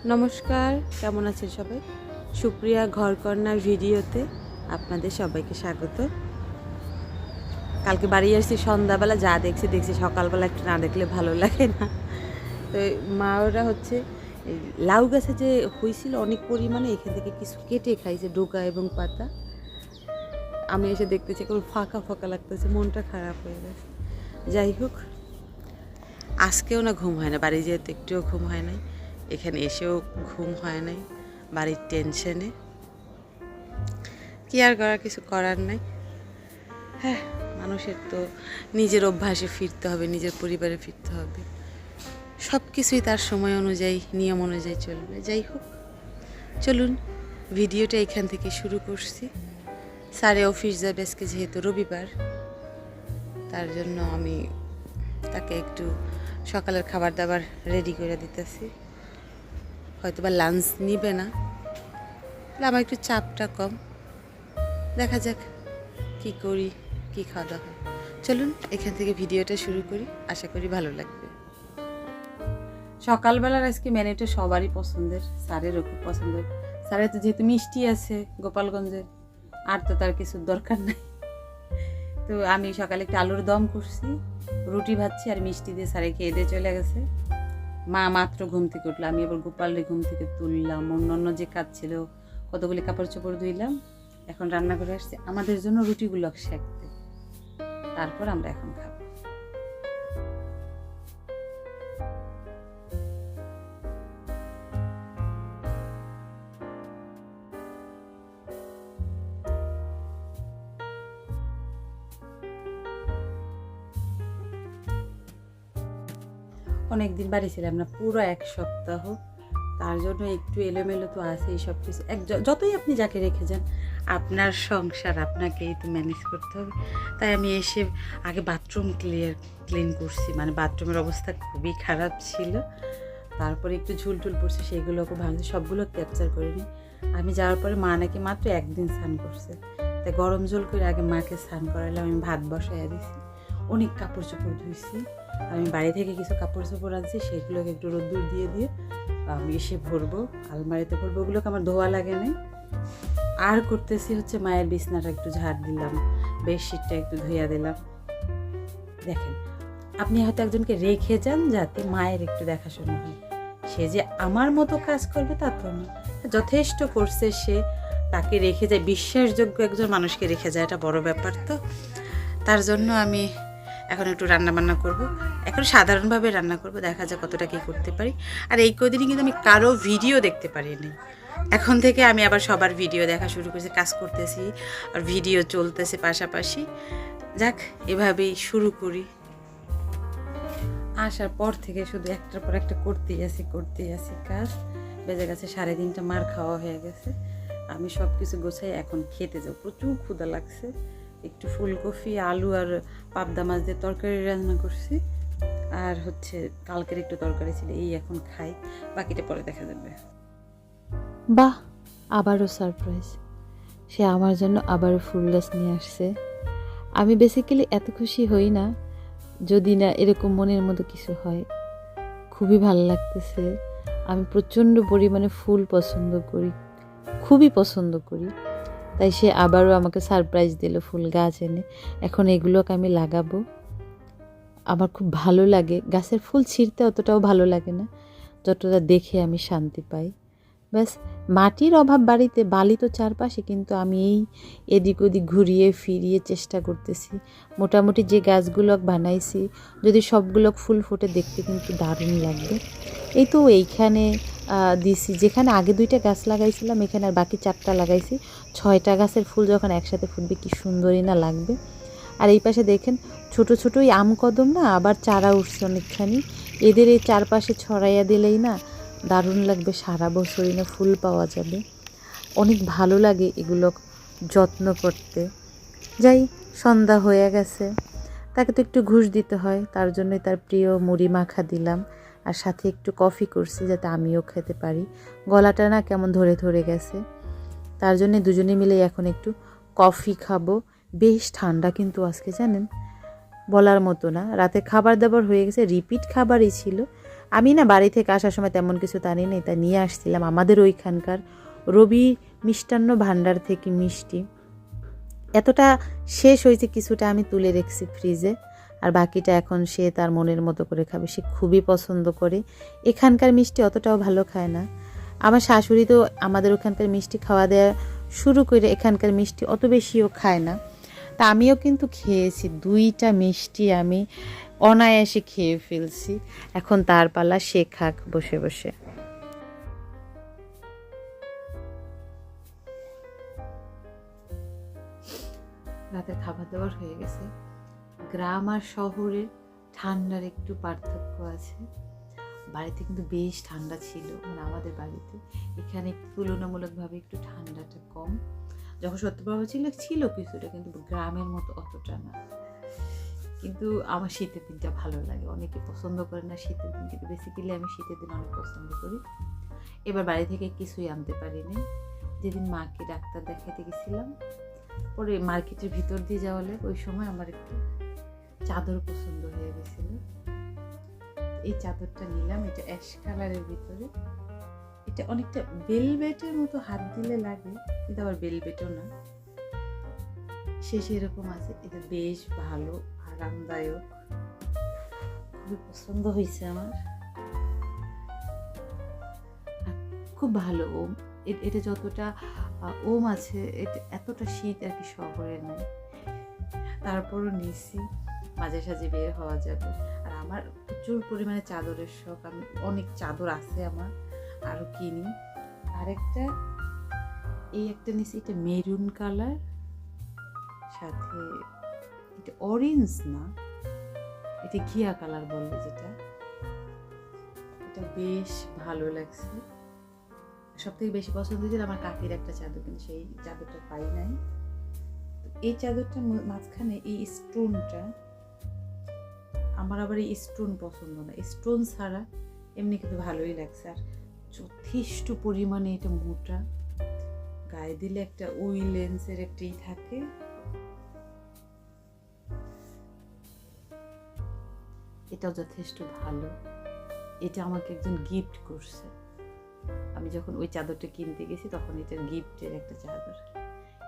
নমস্কার, কেমন আছেন সবাই? সুপ্রিয়া ঘরকন্যা ভিডিওতে আপনাদের সবাইকে স্বাগত। কালকে বাড়ি আসছি সন্ধ্যাবেলা, যা দেখছি সকালবেলা একটু না দেখলে ভালো লাগে না। তো মা ওরা হচ্ছে এই লাউ গাছে যে হয়েছিল অনেক পরিমাণে, এখান থেকে কিছু কেটে খাইছে, ডোকা এবং পাতা। আমি এসে দেখতেছি কোনো ফাঁকা ফাঁকা লাগতেছে, মনটা খারাপ হয়ে গেছে। যাই হোক, আজকেও না ঘুম হয় না, বাড়ি যেহেতু একটুও ঘুম হয় নাই, এখানে এসেও ঘুম হয় নাই, বাড়ির টেনশনে। কি আর করার, কিছু করার নাই। হ্যাঁ, মানুষের তো নিজের অভ্যাসে ফিরতে হবে, নিজের পরিবারে ফিরতে হবে, সব কিছুই তার সময় অনুযায়ী, নিয়ম অনুযায়ী চলবে। যাই হোক, চলুন ভিডিওটা এখান থেকে শুরু করছি। স্যারে অফিস যাবে আজকে, যেহেতু রবিবার, তার জন্য আমি তাকে একটু সকালের খাবার দাবার রেডি করে দিতেছি। হয়তো বা লাঞ্চ নিবে না, আমার একটু চাপটা কম। দেখা যাক কি করি, কি খাওয়া দাওয়া হয়। চলুন এখান থেকে ভিডিওটা শুরু করি, আশা করি ভালো লাগবে। সকালবেলার আজকে মেনুটা সবারই পছন্দের, স্যারেরও খুব পছন্দের। স্যারের তো যেহেতু মিষ্টি আছে গোপালগঞ্জের, আর তো তার কিছুর দরকার নাই। তো আমি সকালে একটু আলুর দম করছি, রুটি ভাজছি আর মিষ্টি দিয়ে স্যারে খেয়ে দিয়ে চলে গেছে। মা মাত্র ঘুম থেকে উঠলো, আমি আবার গোপালের ঘুম থেকে তুললাম, অন্য যে কাজ ছিল কতগুলি কাপড় চোপড় ধুইলাম। এখন রান্না করে আসছে আমাদের জন্য রুটিগুলো সেঁকতে, তারপর আমরা এখন খাবো। অনেকদিন বাড়ি ছিলাম না, পুরো এক সপ্তাহ, তার জন্য একটু এলোমেলো তো আছে এই সব কিছু। যতই আপনি যাকে রেখে যান, আপনার সংসার আপনাকেই তো ম্যানেজ করতে হবে। তাই আমি এসে আগে বাথরুম ক্লিন করছি, মানে বাথরুমের অবস্থা খুবই খারাপ ছিল। তারপরে একটু ঝুলটুল পড়ছে, সেগুলোকে ভাঙছি, সবগুলো ক্যাপচার করিনি। আমি যাওয়ার পরে মা নাকি মাত্র একদিন স্নান করছে, তাই গরম জল করে আগে মাকে স্নান করালাম। আমি ভাত বসাইয়া দিছি, অনেক কাপড় চোপড় ধুইছি। আমি বাড়ি থেকে কিছু কাপড় চোপড় আনছি, সেগুলোকে একটু রোদ্দুর দিয়ে আমি এসে ভরবো, আলমারিতে ভরবো। ওগুলোকে আমার ধোয়া লাগে নাই। আর করতেছি হচ্ছে মায়ের বিছনাটা একটু ঝাড় দিলাম, বেডশিটটা একটু ধুইয়া দিলাম। দেখেন, আপনি হয়তো একজনকে রেখে যান যাতে মায়ের একটু দেখাশোনা হয়, সে যে আমার মতো কাজ করবে তা তো না। যথেষ্ট করছে সে, তাকে রেখে যায়, বিশ্বাসযোগ্য একজন মানুষকে রেখে যায়, এটা বড় ব্যাপার। তো তার জন্য আমি এখন একটু রান্নাবান্না করব, এখন সাধারণভাবে রান্না করব, দেখা যায় কতটা কী করতে পারি। আর এই কদিনই কিন্তু আমি কারো ভিডিও দেখতে পারিনি, এখন থেকে আমি আবার সবার ভিডিও দেখা শুরু করেছি, কাজ করতেছি আর ভিডিও চলতেছে পাশাপাশি। যাক, এভাবেই শুরু করি। আসার পর থেকে শুধু একটার পর একটা করতেই আছি কাজ। বেজে গেছে 3:30, মার খাওয়া হয়ে গেছে। আমি সব কিছু গোছাই এখন খেতে যাও, প্রচুর ক্ষুধা লাগছে। একটু ফুলকপি, আলু আর পাবদা মাছ দিয়ে তরকারি রান্না করছি, আর হচ্ছে কালকের একটু তরকারি ছিল, এই এখন খাই, বাকিটা পরে দেখা যাবে। বাহ, আবারও সারপ্রাইজ! সে আমার জন্য আবারও ফুল গাছ নিয়ে আসছে। আমি বেসিক্যালি এত খুশি হই না যদি না এরকম মনের মতো কিছু হয়। খুবই ভালো লাগতেছে। আমি প্রচণ্ড পরিমাণে ফুল পছন্দ করি, খুবই পছন্দ করি। তাই সে আবারও আমাকে সারপ্রাইজ দিল ফুল গাছ এনে। এখন এগুলোকে আমি লাগাবো। আমার খুব ভালো লাগে, গাছের ফুল ছিঁড়তে অতটাও ভালো লাগে না যতটা দেখে আমি শান্তি পাই। ব্যাস, মাটির অভাব বাড়িতে, বালি তো চারপাশে, কিন্তু আমি এই এদিক ওদিক ঘুরিয়ে ফিরিয়ে চেষ্টা করতেছি। মোটামুটি যে গাছগুলো বানাইছি, যদি সবগুলো ফুল ফোটে দেখতে কিন্তু দারুণ লাগবে। এই তো এইখানে দিছি, যেখানে আগে 2টা গাছ লাগাইছিলাম, এখানে আর বাকি 4টা লাগাইছি। 6টা গাছের ফুল যখন একসাথে ফুটবে কি সুন্দরই না লাগবে। আর এই পাশে দেখেন ছোট ছোট ওই আম কদম না, আবার চারা উঠছে অনেকখানি। এদের এই চারপাশে ছড়াইয়া দিলেই না দারুণ লাগবে, সারা বছরই না ফুল পাওয়া যাবে। অনেক ভালো লাগে এগুলো যত্ন করতে। যাই, সন্ধ্যা হয়ে গেছে, তাকে তো একটু ঘুষ দিতে হয়, তার জন্যই তার প্রিয় মুড়ি মাখা দিলাম, আর সাথে একটু কফি করছি যাতে আমিও খেতে পারি। গলাটা না কেমন ধরে ধরে গেছে, তার জন্য দুজনে মিলে এখন একটু কফি খাবো। বেশ ঠান্ডা কিন্তু আজকে, জানেন, বলার মতো না। রাতে খাবার দাবার হয়ে গেছে, রিপিট খাবারই ছিল, আমি না বাড়ি থেকে আসার সময় তেমন কিছু টানি নেই, তাই নিয়ে আসছিলাম আমাদের ওইখানকার রবি মিষ্টান্ন ভাণ্ডার থেকে মিষ্টি। এতটা শেষ হয়েছে, কিছুটা আমি তুলে রেখেছি ফ্রিজে, আর বাকিটা এখন সে তার মনের মতো করে খাবে। সে খুবই পছন্দ করে। এখানকার মিষ্টি অতটাও ভালো খায় না। আমার শাশুড়ি তো আমাদের ওখানকার মিষ্টি খাওয়া দেওয়া শুরু করে এখানকার মিষ্টি অত বেশিও খায় না। তা আমিও কিন্তু খেয়েছি, 2টা মিষ্টি আমি অনায়াসে খেয়ে ফেলছি। এখন তার পালা, সে খাক বসে বসে। রাতের খাবার দাবার হয়ে গেছে। গ্রাম আর শহরের ঠান্ডার একটু পার্থক্য আছে। বাড়িতে কিন্তু বেশ ঠান্ডা ছিল, মানে আমাদের বাড়িতে। এখানে তুলনামূলকভাবে একটু ঠান্ডাটা কম। যখন সত্যভাবে ছিল কিছুটা, কিন্তু গ্রামের মতো অতটা না। কিন্তু আমার শীতের দিনটা ভালো লাগে। অনেকে পছন্দ করে না শীতের দিন, কিন্তু বেসিক্যালি আমি শীতের দিন অনেক পছন্দ করি। এবার বাড়ি থেকে কিছুই আনতে পারিনি। যেদিন মাকে ডাক্তার দেখাতে গেছিলাম, পরে মার্কেটের ভিতর দিয়ে যাওয়া লাগে, ওই সময় আমার একটু চাদর পছন্দ হয়ে গেছিল। এই চাদরটা নিলাম, এটা অ্যাশ কালারের ভিতরে। এটা অনেকটা বেলভেটের মতো, হাত দিলে লাগে, কিন্তু আবার বেলভেটও না, সে সেরকম আছে। এটা বেশ ভালো, আরামদায়ক, খুবই পছন্দ হয়েছে আমার। খুব ভালো ওম। এটা যতটা ওম আছে, এটা এতটা শীত আর কি শহরে নাই। তারপরও নিছি, মাঝে সাঝে বের হওয়া যাবে। আর আমার প্রচুর পরিমাণে চাদরের শখ, আমি অনেক চাদর আছে আমার, আরও কিনি। আরেকটা, এই একটা নিছি, এটা মেরুন কালার, সাথে এটা অরেঞ্জ না, এটা ঘিয়া কালার বললে যেটা, এটা বেশ ভালো লাগছে। সব থেকে বেশি পছন্দ হয়েছিল আমার কাকির একটা চাদর, কিন্তু সেই চাদরটা পাই নাই। এই চাদরটার মাঝখানে এই স্টোনটা, আমার আবার এই স্টোন পছন্দ না, স্টোন ছাড়া এমনি কিন্তু ভালোই লাগছে। আর যথেষ্ট পরিমাণে এটা মোটা, গায়ে দিলে একটা উই লেন্সের একটাই থাকে। এটাও যথেষ্ট ভালো। এটা আমাকে একজন গিফট করছে। আমি যখন ওই চাদরটা কিনতে গেছি, তখন এটা গিফটের একটা চাদর।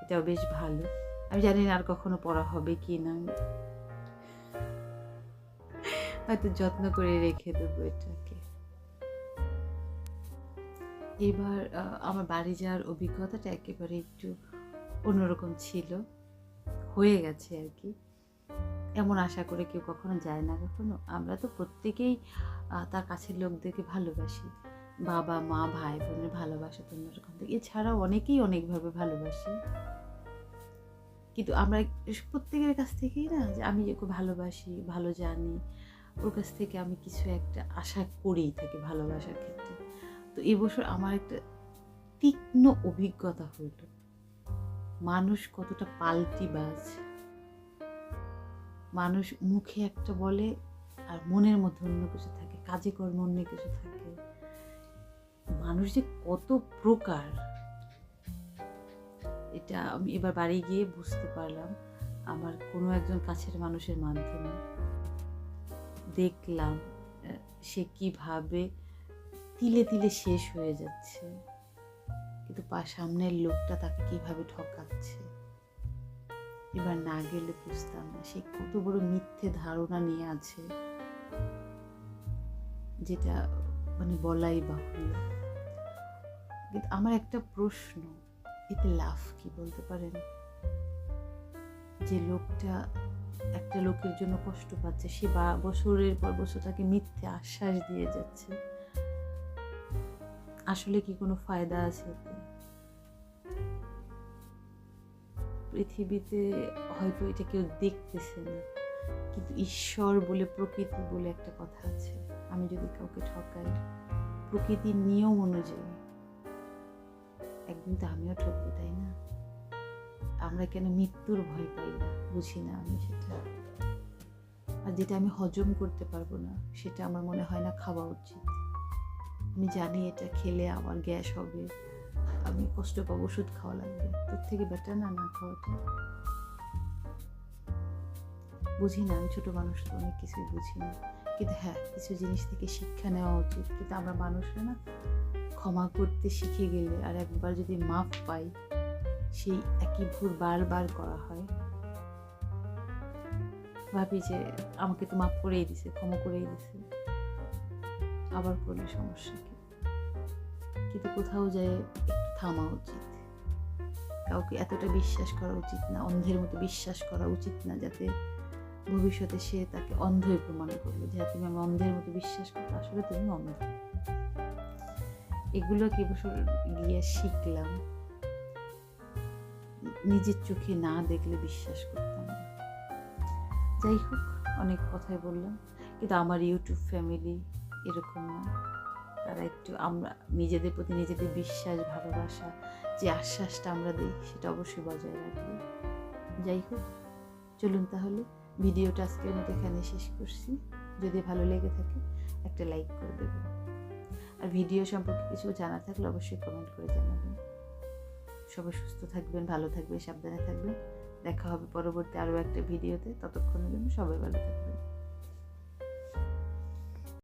এটাও বেশ ভালো। আমি জানি না আর কখনো পরা হবে কি না, হয়তো যত্ন করে রেখে দেবো এটাকে। এবার আমার বাড়ি যাওয়ার অভিজ্ঞতাটা একেবারে একটু অন্যরকম ছিল, হয়ে গেছে আর কি। এমন আশা করে কেউ কখনো যায় না। কখনো আমরা তো প্রত্যেকেই তার কাছের লোকদেরকে ভালোবাসি, বাবা মা ভাই বোনের ভালোবাসা তো অন্যরকম থেকে। এছাড়াও অনেকেই অনেকভাবে ভালোবাসি, কিন্তু আমরা প্রত্যেকের কাছ থেকেই না, যে আমি ওকে ভালোবাসি, ভালো জানি, ওর কাছ থেকে আমি কিছু একটা আশা করেই থাকি ভালোবাসার ক্ষেত্রে। তো এবছর আমার একটা তীক্ষ্ণ অভিজ্ঞতা হইল, মানুষ কতটা পাল্টিবাজ। মানুষ মুখে একটা বলে আর মনের মধ্যে অন্য কিছু থাকে, কাজে কর্মে অন্য কিছু থাকে। মানুষ যে কত প্রকার, এটা আমি এবার বাড়ি গিয়ে বুঝতে পারলাম। আমার কোনো একজন কাছের মানুষের মাধ্যমে দেখলাম সে কিভাবে তিলে তিলে শেষ হয়ে যাচ্ছে, কিন্তু সামনের লোকটা তাকে কিভাবে ঠকাচ্ছে। এবার না গেলে বুঝতাম না সে কত বড় মিথ্যে ধারণা নিয়ে আছে, যেটা মানে বলাই বাহুল্য। কিন্তু আমার একটা প্রশ্ন, এতে লাভ কি বলতে পারেন? যে লোকটা একটা লোকের জন্য কষ্ট পাচ্ছে, সে বছরের পর বছর তাকে মিথ্যে আশ্বাস দিয়ে যাচ্ছে, আসলে কি কোনো ফায়দা আছে এতে? পৃথিবীতে হয়তো এটা কেউ দেখতেছে না, কিন্তু ঈশ্বর বলে, প্রকৃতি বলে একটা কথা আছে। আমি যদি কাউকে ঠকাই প্রকৃতির নিয়ম অনুযায়ী, একদিন তো আমিও ঠকবো, তাই না? আমরা কেন মৃত্যুর ভয় পাই না, বুঝি না আমি সেটা। আর যেটা আমি হজম করতে পারবো না, সেটা আমার মনে হয় না খাওয়া উচিত। আমি জানি এটা খেলে আমার গ্যাস হবে, আমি কষ্ট পাবো, ওষুধ খাওয়া লাগবে, তোর থেকে বেটার না খাওয়াটা। বুঝি না, আমি ছোট মানুষ তো, অনেক কিছুই বুঝি না। কিন্তু হ্যাঁ, কিছু জিনিস থেকে শিক্ষা নেওয়া উচিত। কিন্তু আমরা মানুষরা না ক্ষমা করতে শিখে গেলে আর একবার যদি মাফ পাই, সেই একই ভুল বারবার করা হয়। ভাবি যে আমাকে তো মাফ করেই দিছে, ক্ষমা করেই দিছে, আবার করলে সমস্যা কি? কিন্তু কোথাও যায় একটু থামা উচিত। কাউকে এতটা বিশ্বাস করা উচিত না, অন্ধের মতো বিশ্বাস করা উচিত না, যাতে ভবিষ্যতে সে তাকে অন্ধই প্রমাণ করলো যে তুমি আমি অন্ধের মতো বিশ্বাস করতে, আসলে তুমি অন্ধ। এগুলো কি বছর গিয়ে শিখলাম, নিজের চোখে না দেখলে বিশ্বাস করতাম না। যাই হোক, অনেক কথাই বললাম, কিন্তু আমার ইউটিউব ফ্যামিলি এরকম না। তারা একটু, আমরা নিজেদের প্রতি নিজেদের বিশ্বাস, ভালোবাসা, যে আশ্বাসটা আমরা দিই সেটা অবশ্যই বজায় রাখবো। যাই হোক, চলুন তাহলে ভিডিওটা আজকের মতো এখানে শেষ করছি। যদি ভালো লেগে থাকে একটা লাইক করে দেবেন, আর ভিডিও সম্পর্কে কিছু জানা থাকলে অবশ্যই কমেন্ট করে জানাবেন। সবাই সুস্থ থাকবেন, ভালো থাকবেন, সাবধানে থাকবেন। দেখা হবে পরবর্তী আরও একটা ভিডিওতে। ততক্ষণের জন্য সবাই ভালো থাকবেন।